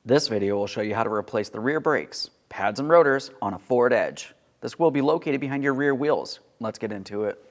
This video will show you how to replace the rear brakes, pads and rotors on a Ford Edge. This will be located behind your rear wheels. Let's get into it.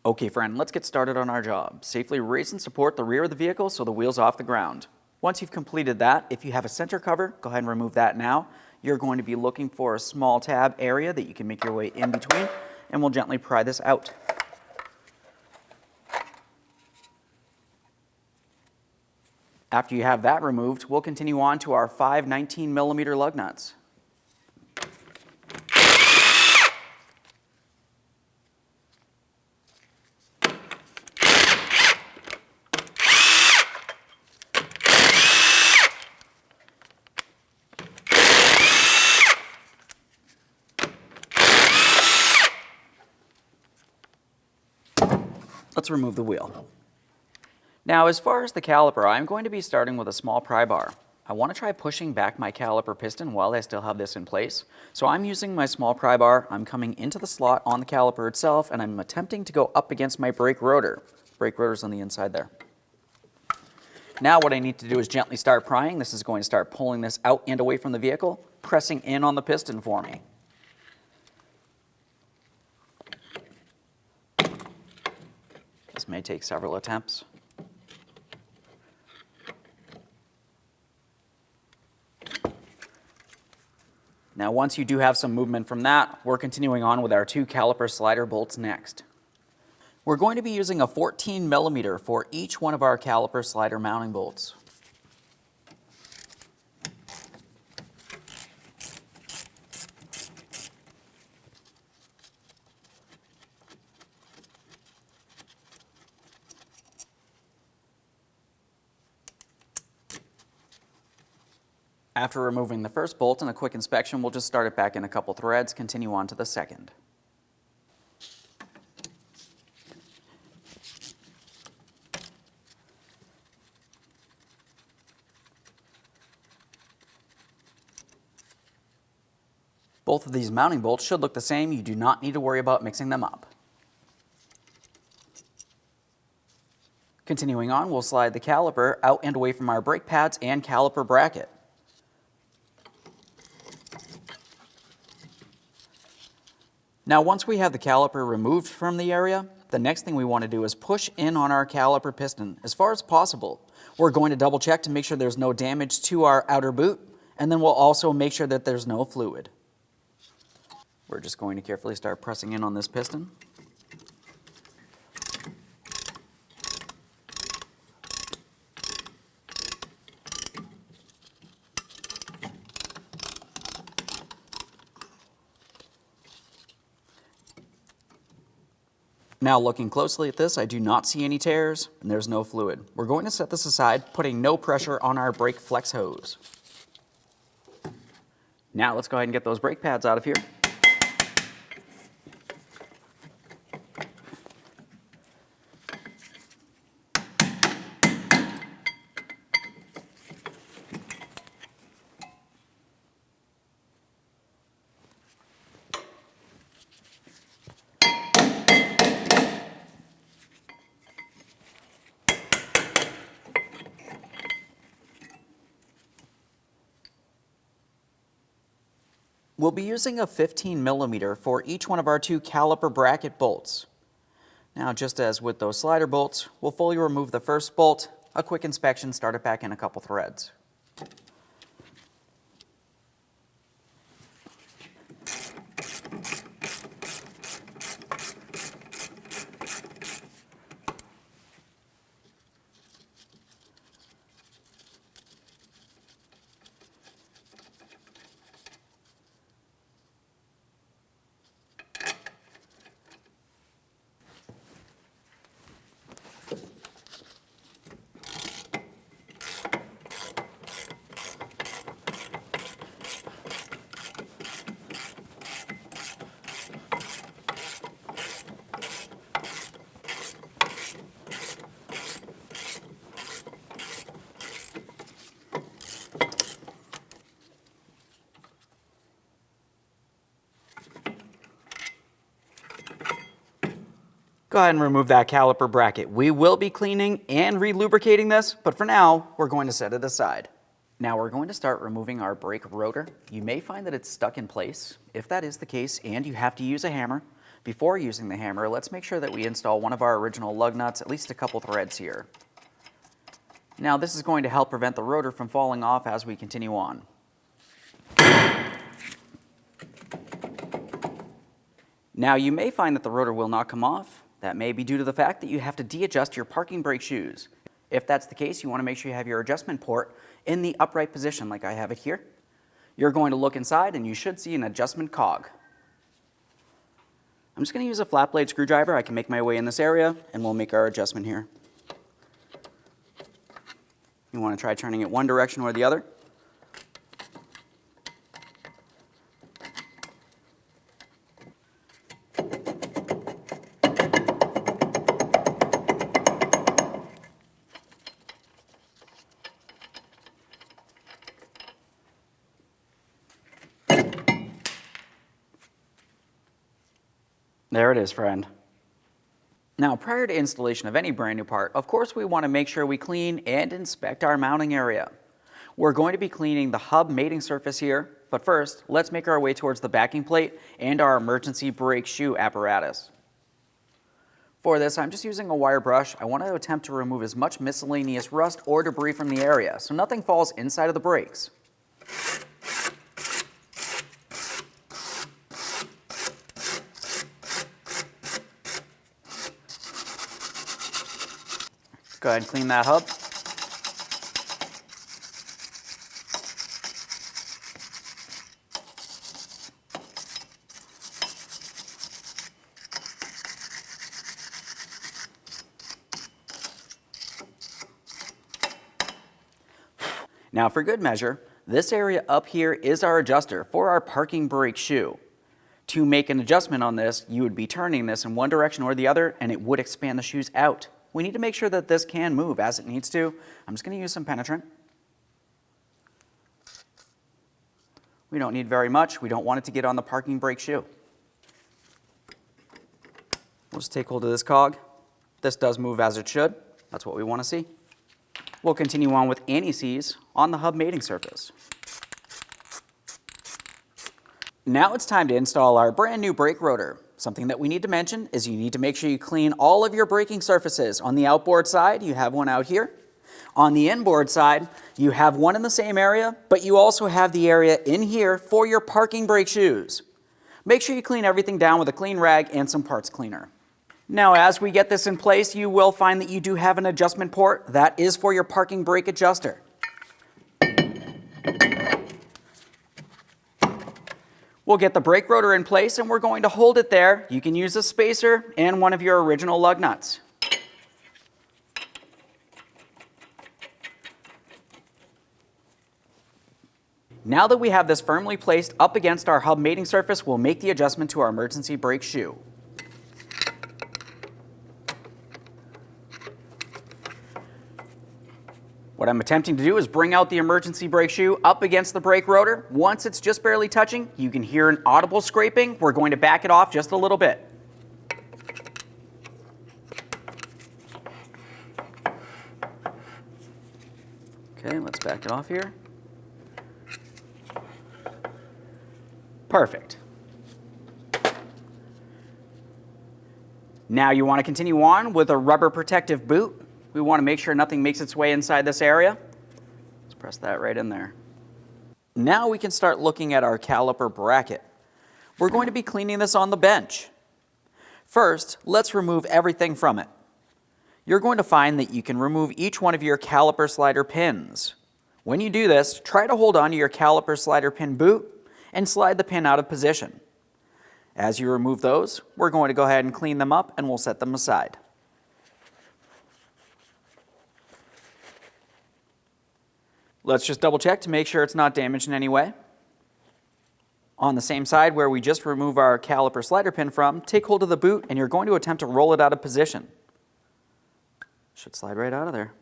Okay friend, let's get started on our job. Safely raise and support the rear of the vehicle so the wheel's off the ground. Once you've completed that, if you have a center cover, go ahead and remove that now. You're going to be looking for a small tab area that you can make your way in between, and we'll gently pry this out. After you have that removed, we'll continue on to our 5 19mm lug nuts. Let's remove the wheel. Now, as far as the caliper, I'm going to be starting with a small pry bar. I want to try pushing back my caliper piston while I still have this in place. So I'm using my small pry bar. I'm coming into the slot on the caliper itself, and I'm attempting to go up against my brake rotor. Brake rotor's on the inside there. Now what I need to do is gently start prying. This is going to start pulling this out and away from the vehicle, pressing in on the piston for me. This may take several attempts. Now, once you do have some movement from that, we're continuing on with our 2 caliper slider bolts next. We're going to be using a 14mm for each one of our caliper slider mounting bolts. After removing the first bolt and a quick inspection, we'll just start it back in a couple threads, continue on to the second. Both of these mounting bolts should look the same. You do not need to worry about mixing them up. Continuing on, we'll slide the caliper out and away from our brake pads and caliper bracket. Now, once we have the caliper removed from the area, the next thing we want to do is push in on our caliper piston as far as possible. We're going to double check to make sure there's no damage to our outer boot, and then we'll also make sure that there's no fluid. We're just going to carefully start pressing in on this piston. Now, looking closely at this, I do not see any tears, and there's no fluid. We're going to set this aside, putting no pressure on our brake flex hose. Now, let's go ahead and get those brake pads out of here. We'll be using a 15mm for each one of our 2 caliper bracket bolts. Now, just as with those slider bolts, we'll fully remove the first bolt, a quick inspection, start it back in a couple threads. Go ahead and remove that caliper bracket. We will be cleaning and re-lubricating this, but for now, we're going to set it aside. Now we're going to start removing our brake rotor. You may find that it's stuck in place. If that is the case and you have to use a hammer, before using the hammer, let's make sure that we install one of our original lug nuts, at least a couple threads here. Now this is going to help prevent the rotor from falling off as we continue on. Now you may find that the rotor will not come off. That may be due to the fact that you have to de-adjust your parking brake shoes. If that's the case, you want to make sure you have your adjustment port in the upright position like I have it here. You're going to look inside and you should see an adjustment cog. I'm just going to use a flat blade screwdriver. I can make my way in this area and we'll make our adjustment here. You want to try turning it one direction or the other. There it is, friend. Now, prior to installation of any brand new part, of course we want to make sure we clean and inspect our mounting area. We're going to be cleaning the hub mating surface here, but first, let's make our way towards the backing plate and our emergency brake shoe apparatus. For this, I'm just using a wire brush. I want to attempt to remove as much miscellaneous rust or debris from the area, so nothing falls inside of the brakes. Go ahead and clean that hub. Now for good measure, this area up here is our adjuster for our parking brake shoe. To make an adjustment on this, you would be turning this in one direction or the other and it would expand the shoes out. We need to make sure that this can move as it needs to. I'm just going to use some penetrant. We don't need very much. We don't want it to get on the parking brake shoe. We'll just take hold of this cog. This does move as it should. That's what we want to see. We'll continue on with anti-seize on the hub mating surface. Now it's time to install our brand new brake rotor. Something that we need to mention is you need to make sure you clean all of your braking surfaces. On the outboard side, you have one out here. On the inboard side, you have one in the same area, but you also have the area in here for your parking brake shoes. Make sure you clean everything down with a clean rag and some parts cleaner. Now, as we get this in place, you will find that you do have an adjustment port. That is for your parking brake adjuster. We'll get the brake rotor in place and we're going to hold it there. You can use a spacer and one of your original lug nuts. Now that we have this firmly placed up against our hub mating surface, we'll make the adjustment to our emergency brake shoe. What I'm attempting to do is bring out the emergency brake shoe up against the brake rotor. Once it's just barely touching, you can hear an audible scraping. We're going to back it off just a little bit. Okay, let's back it off here. Perfect. Now you want to continue on with a rubber protective boot. We want to make sure nothing makes its way inside this area. Let's press that right in there. Now we can start looking at our caliper bracket. We're going to be cleaning this on the bench. First, let's remove everything from it. You're going to find that you can remove each one of your caliper slider pins. When you do this, try to hold onto your caliper slider pin boot and slide the pin out of position. As you remove those, we're going to go ahead and clean them up and we'll set them aside. Let's just double check to make sure it's not damaged in any way. On the same side where we just remove our caliper slider pin from, take hold of the boot and you're going to attempt to roll it out of position. Should slide right out of there.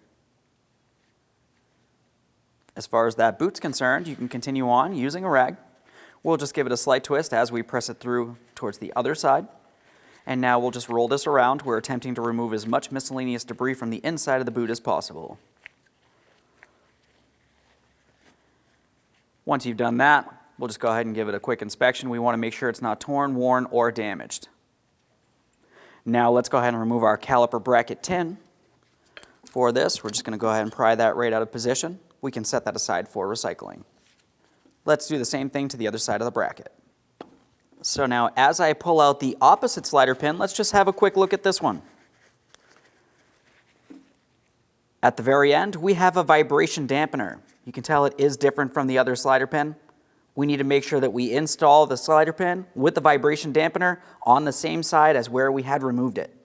As far as that boot's concerned, you can continue on using a rag. We'll just give it a slight twist as we press it through towards the other side. And now we'll just roll this around. We're attempting to remove as much miscellaneous debris from the inside of the boot as possible. Once you've done that, we'll just go ahead and give it a quick inspection. We want to make sure it's not torn, worn, or damaged. Now let's go ahead and remove our caliper bracket tin. For this, we're just going to go ahead and pry that right out of position. We can set that aside for recycling. Let's do the same thing to the other side of the bracket. So now as I pull out the opposite slider pin, let's just have a quick look at this one. At the very end, we have a vibration dampener. You can tell it is different from the other slider pin. We need to make sure that we install the slider pin with the vibration dampener on the same side as where we had removed it.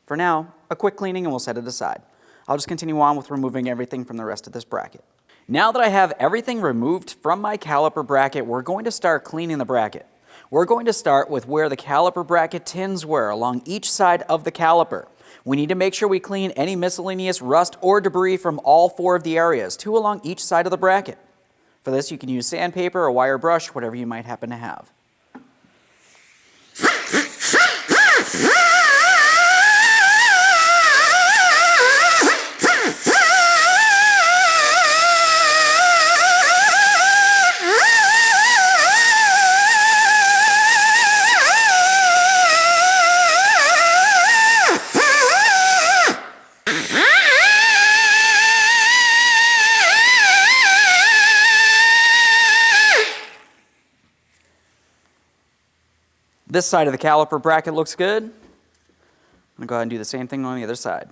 For now, a quick cleaning and we'll set it aside. I'll just continue on with removing everything from the rest of this bracket. Now that I have everything removed from my caliper bracket, we're going to start cleaning the bracket. We're going to start with where the caliper bracket tins were along each side of the caliper. We need to make sure we clean any miscellaneous rust or debris from all 4 of the areas, 2 along each side of the bracket. For this, you can use sandpaper or wire brush, whatever you might happen to have. This side of the caliper bracket looks good. I'm going to go ahead and do the same thing on the other side.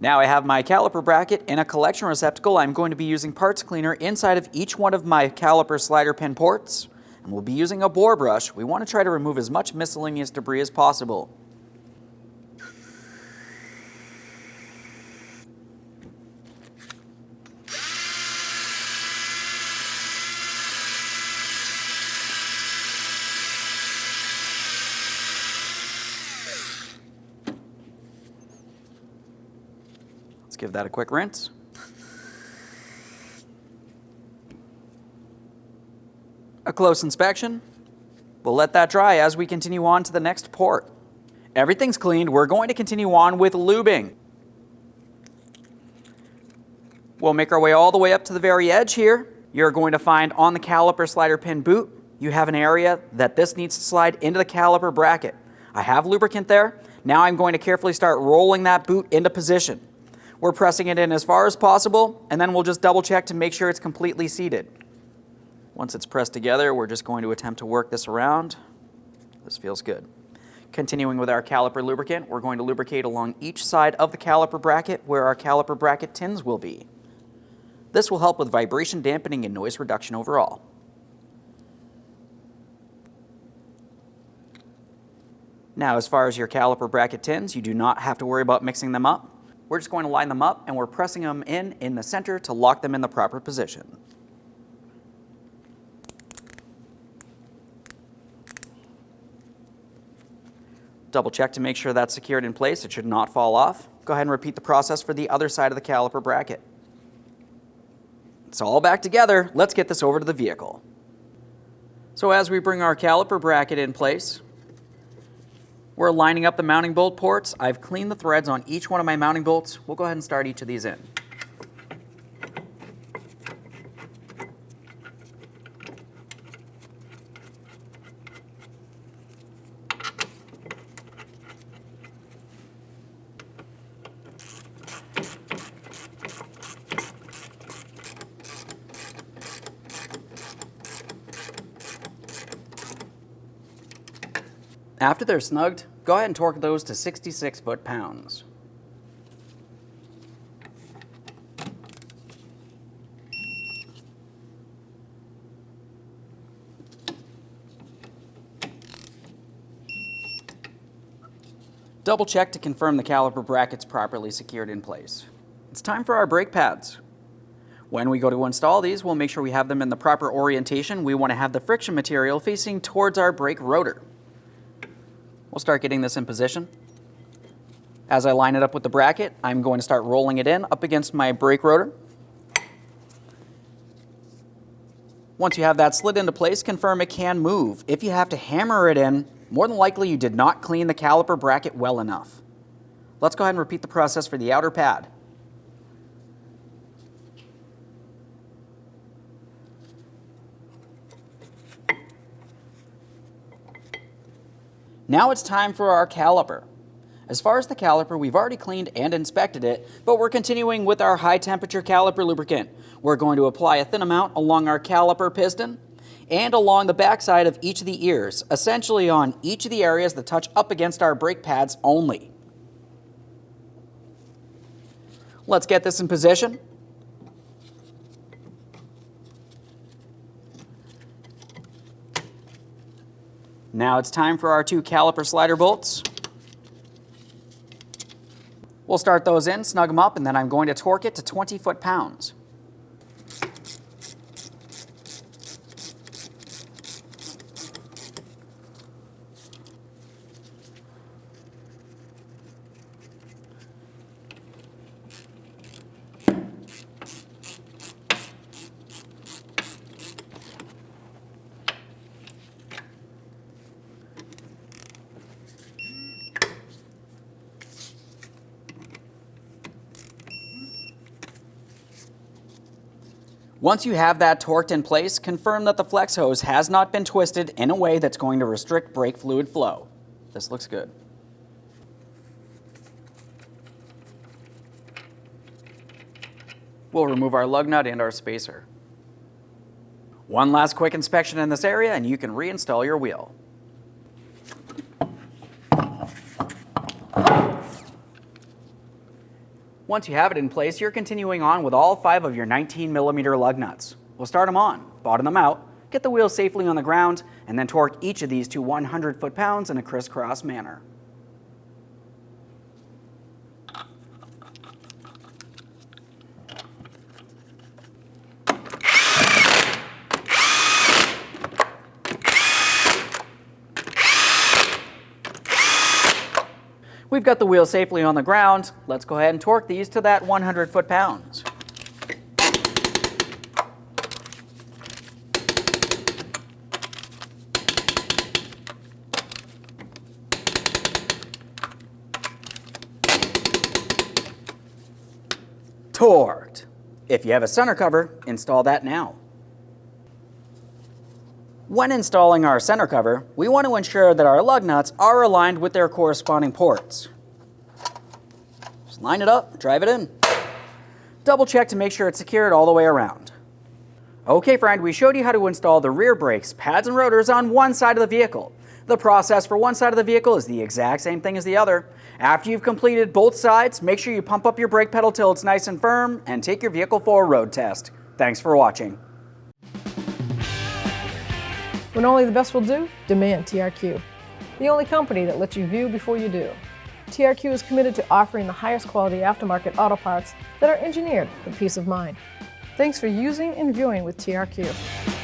Now I have my caliper bracket in a collection receptacle. I'm going to be using parts cleaner inside of each one of my caliper slider pin ports. And we'll be using a bore brush. We want to try to remove as much miscellaneous debris as possible. Give that a quick rinse. A close inspection. We'll let that dry as we continue on to the next port. Everything's cleaned. We're going to continue on with lubing. We'll make our way all the way up to the very edge here. You're going to find on the caliper slider pin boot, you have an area that this needs to slide into the caliper bracket. I have lubricant there. Now I'm going to carefully start rolling that boot into position. We're pressing it in as far as possible, and then we'll just double check to make sure it's completely seated. Once it's pressed together, we're just going to attempt to work this around. This feels good. Continuing with our caliper lubricant, we're going to lubricate along each side of the caliper bracket where our caliper bracket tins will be. This will help with vibration dampening and noise reduction overall. Now, as far as your caliper bracket tins, you do not have to worry about mixing them up. We're just going to line them up and we're pressing them in the center to lock them in the proper position. Double check to make sure that's secured in place. It should not fall off. Go ahead and repeat the process for the other side of the caliper bracket. It's all back together. Let's get this over to the vehicle. So as we bring our caliper bracket in place, we're lining up the mounting bolt ports. I've cleaned the threads on each one of my mounting bolts. We'll go ahead and start each of these in. After they're snugged, go ahead and torque those to 66 foot-pounds. Double check to confirm the caliper bracket's properly secured in place. It's time for our brake pads. When we go to install these, we'll make sure we have them in the proper orientation. We want to have the friction material facing towards our brake rotor. We'll start getting this in position. As I line it up with the bracket, I'm going to start rolling it in up against my brake rotor. Once you have that slid into place, confirm it can move. If you have to hammer it in, More than likely you did not clean the caliper bracket well enough. Let's go ahead and repeat the process for the outer pad. Now it's time for our caliper. As far as the caliper, we've already cleaned and inspected it, but we're continuing with our high temperature caliper lubricant. We're going to apply a thin amount along our caliper piston and along the backside of each of the ears, essentially on each of the areas that touch up against our brake pads only. Let's get this in position. Now it's time for our 2 caliper slider bolts. We'll start those in, snug them up, and then I'm going to torque it to 20 foot-pounds. Once you have that torqued in place, confirm that the flex hose has not been twisted in a way that's going to restrict brake fluid flow. This looks good. We'll remove our lug nut and our spacer. One last quick inspection in this area and you can reinstall your wheel. Once you have it in place, you're continuing on with all 5 of your 19mm lug nuts. We'll start them on, bottom them out, get the wheel safely on the ground, and then torque each of these to 100 foot-pounds in a crisscross manner. We've got the wheel safely on the ground. Let's go ahead and torque these to that 100 foot-pounds. Torqued. If you have a center cover, install that now. When installing our center cover, we want to ensure that our lug nuts are aligned with their corresponding ports. Just line it up, drive it in. Double check to make sure it's secured all the way around. Okay friend, we showed you how to install the rear brakes, pads and rotors on one side of the vehicle. The process for one side of the vehicle is the exact same thing as the other. After you've completed both sides, make sure you pump up your brake pedal till it's nice and firm and take your vehicle for a road test. Thanks for watching. When only the best will do, demand TRQ. The only company that lets you view before you do. TRQ is committed to offering the highest quality aftermarket auto parts that are engineered for peace of mind. Thanks for using and viewing with TRQ.